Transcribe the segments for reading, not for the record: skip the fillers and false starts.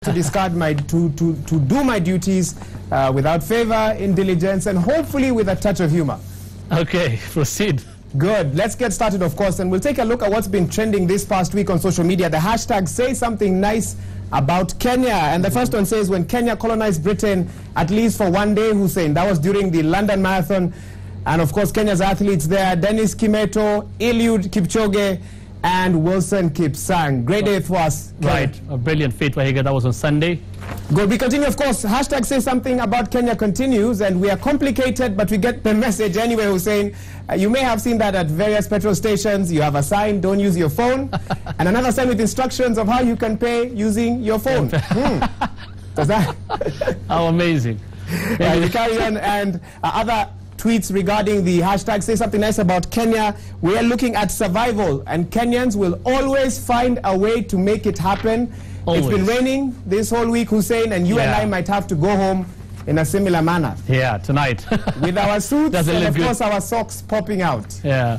to discard my to do my duties without favor, in diligence, and hopefully with a touch of humor. Okay, proceed. Good. Let's get started, of course, and we'll take a look at what's been trending this past week on social media. The hashtag Say Something Nice About Kenya. And the first one says, when Kenya colonized Britain, at least for one day, Hussein. That was during the London Marathon. And of course, Kenya's athletes there, Dennis Kimeto, Eliud Kipchoge, and Wilson Kipsang. Great day for us. Right. A brilliant feat, Wahiga. That was on Sunday. Good. We continue, of course. Hashtag Say Something About Kenya continues, and we are complicated, but we get the message anyway, Hussein. You may have seen that at various petrol stations. You have a sign, don't use your phone, and another sign with instructions of how you can pay using your phone. Does that? How amazing. We carry on, and other tweets regarding the hashtag Say Something Nice About Kenya. We are looking at survival, and Kenyans will always find a way to make it happen. Always. It's been raining this whole week, Hussein, and you and I might have to go home in a similar manner. Yeah, tonight. With our suits and, of course, good. our socks popping out. Yeah.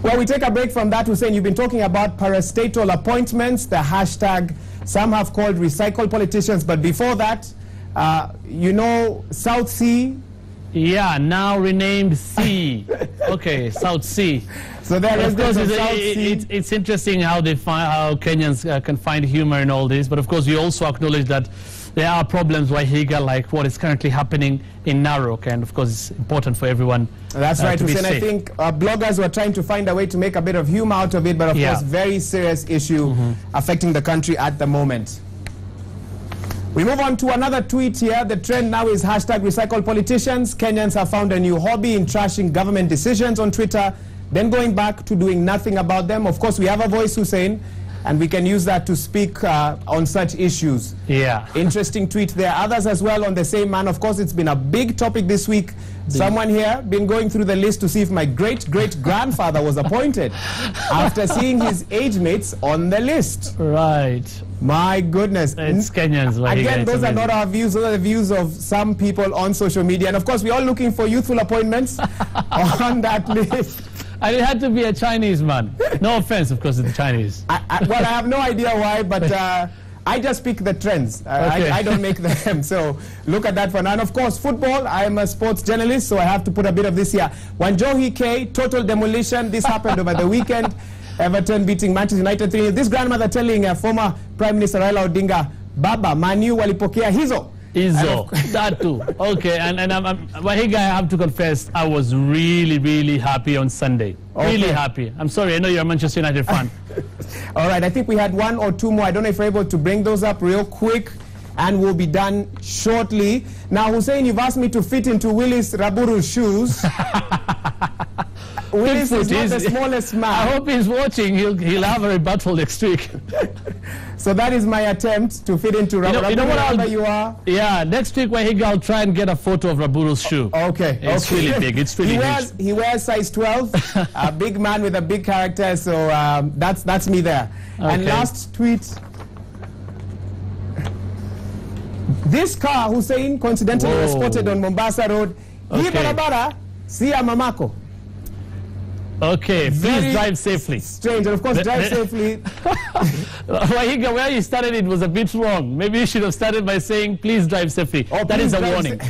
Well, we take a break from that, Hussein. You've been talking about parastatal appointments, the hashtag some have called recycle politicians. But before that, you know, South Sea. Yeah, now renamed Sea. Okay, South Sea. So there is this it's interesting how they how Kenyans can find humor in all this, but of course we also acknowledge that there are problems, Wahiga, like what is currently happening in Narok, and of course it's important for everyone. That's right, Hussein. I think bloggers were trying to find a way to make a bit of humor out of it, but of course very serious issue affecting the country at the moment. We move on to another tweet here. The trend now is hashtag recycle politicians. Kenyans have found a new hobby in trashing government decisions on Twitter, then going back to doing nothing about them. Of course, we have a voice, Hussein, and we can use that to speak on such issues. Yeah. Interesting tweet there. Others as well on the same man. Of course, it's been a big topic this week. Someone here been going through the list to see if my great-great-grandfather was appointed after seeing his age mates on the list. Right. My goodness. It's Kenyans. Again, those are not our views. Those are the views of some people on social media. And of course, we're all looking for youthful appointments on that list. And it had to be a Chinese man. No offense, of course, to the Chinese. Well, I have no idea why, but I just pick the trends. Okay. I don't make them. So look at that for now. And of course, football, I'm a sports journalist, so I have to put a bit of this here. Wanjohi K, total demolition. This happened over the weekend. Everton beating Manchester United 3-0. This grandmother telling former Prime Minister Raila Odinga, Baba, Manu walipokea hizo. Izo, that too. Okay, and Wahiga, I have to confess, I was really happy on Sunday. Okay. Really happy. I'm sorry, I know you're a Manchester United fan. All right, I think we had one or two more. I don't know if we're able to bring those up real quick, and we'll be done shortly. Now, Hussein, you've asked me to fit into Willis Raburu's shoes. Willis is not the smallest man. I hope he's watching. He'll have a rebuttal next week. So that is my attempt to fit into Raburu. You know what you are? Yeah, next week Wahiga, I'll try and get a photo of Raburu's shoe. Okay. It's really big. It's really big. He wears size 12. A big man with a big character. So that's me there. Okay. And last tweet. This car, Hussein, coincidentally was spotted on Mombasa Road. Hii barabara, siya mamako. Okay, please drive safely. Strange, and of course, drive safely. Wahiga, where you started it was a bit wrong. Maybe you should have started by saying, please drive safely. Oh, that is a warning.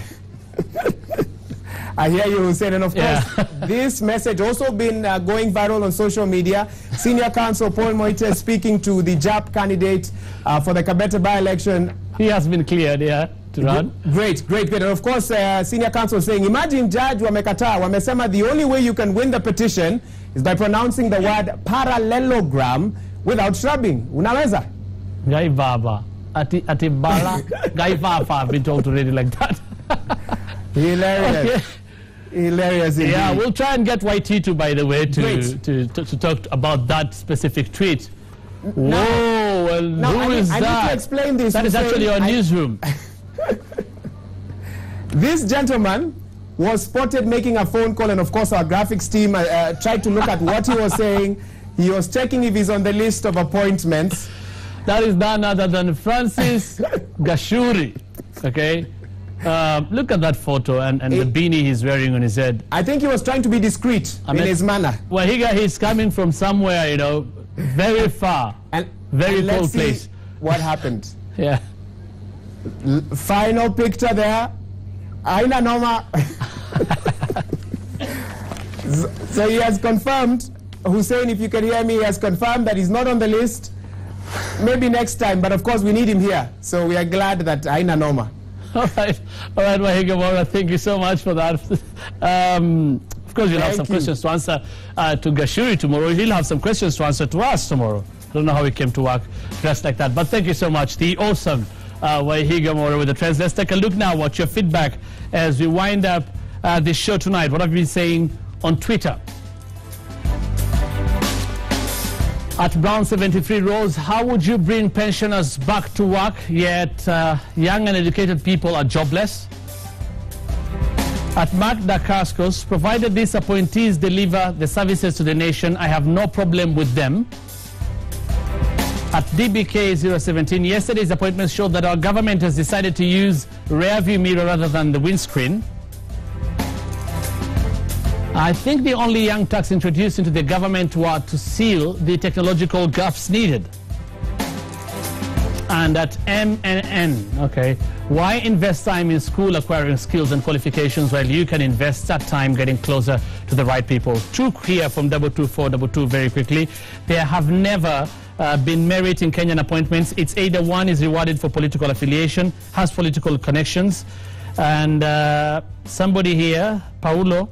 I hear you, Hussein. And of course, this message also been going viral on social media. Senior Counsel Paul Moite speaking to the JAP candidate for the Kabete by-election. He has been cleared, yeah, to run. Great. And of course, Senior Counsel saying, imagine Judge wamekataa, wamesema the only way you can win the petition is by pronouncing the word parallelogram without shrubbing. Unaweza? Gai baba. Ati bala. Gai fafa. I've been told already like that. Hilarious. Okay. Hilarious indeed. Yeah, we'll try and get YT2, by the way, to talk about that specific tweet. Whoa, well, who is that? I need to explain this. That is actually our newsroom. This gentleman was spotted making a phone call, and of course our graphics team tried to look at what he was saying. He was checking if he's on the list of appointments. That is none other than Francis Gashuri. Okay? Look at that photo and the beanie he's wearing on his head. I think he was trying to be discreet in his manner. Wahiga, he's coming from somewhere, you know, very far, and very cold place. what happened. Yeah. Final picture there. Aina Noma. So he has confirmed, Hussein, if you can hear me, he has confirmed that he's not on the list. Maybe next time, but of course we need him here. So we are glad that Aina Noma. All right, Wahiga Mwaura, thank you so much for that. Of course, you'll have some questions to answer to Gachuri tomorrow. He'll have some questions to answer to us tomorrow. I don't know how he came to work dressed like that, but thank you so much. The awesome Wahiga Mwaura with the trends. Let's take a look now at your feedback as we wind up this show tonight. What have you been saying on Twitter? At Brown73 Rose, how would you bring pensioners back to work, yet young and educated people are jobless? At Mark Dacascos, provided these appointees deliver the services to the nation, I have no problem with them. At DBK017, yesterday's appointments showed that our government has decided to use rear view mirror rather than the windscreen. I think the only young tax introduced into the government were to seal the technological gaps needed. And at MNN, okay, why invest time in school acquiring skills and qualifications while you can invest that time getting closer to the right people? Two here from 22422 very quickly. There have never been merit in Kenyan appointments. It's either one is rewarded for political affiliation, has political connections, and somebody here, Paulo,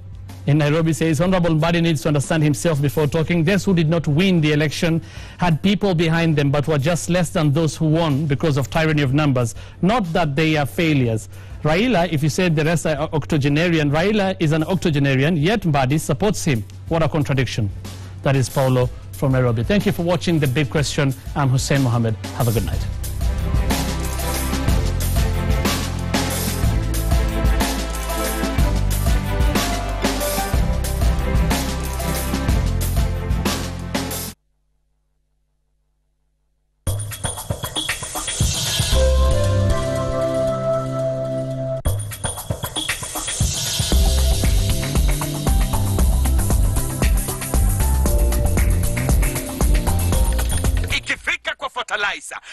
in Nairobi says, Honorable Mbadi needs to understand himself before talking. Those who did not win the election had people behind them, but were just less than those who won because of tyranny of numbers. Not that they are failures. Raila, if you said the rest are octogenarian, Raila is an octogenarian, yet Mbadi supports him. What a contradiction. That is Paulo from Nairobi. Thank you for watching The Big Question. I'm Hussein Mohammed. Have a good night.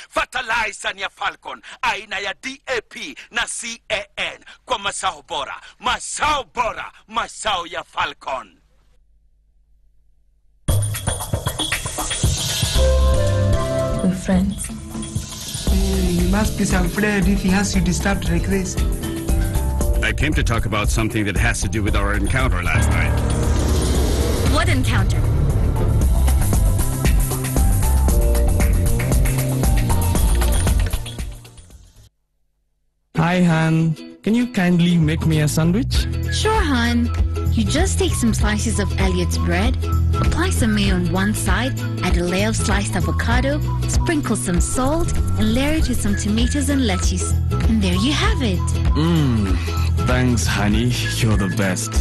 Fertilizer ni ya Falcon aina ya DAP na CAN kwa mazao bora. Mazao bora, mazao ya Falcon. We're friends. You must be some friend if he has you disturbed like this. I came to talk about something that has to do with our encounter last night. What encounter? Hi, Han. Can you kindly make me a sandwich? Sure, hon. You just take some slices of Elliot's bread, apply some mayo on one side, add a layer of sliced avocado, sprinkle some salt, and layer it with some tomatoes and lettuce. And there you have it. Thanks, honey. You're the best.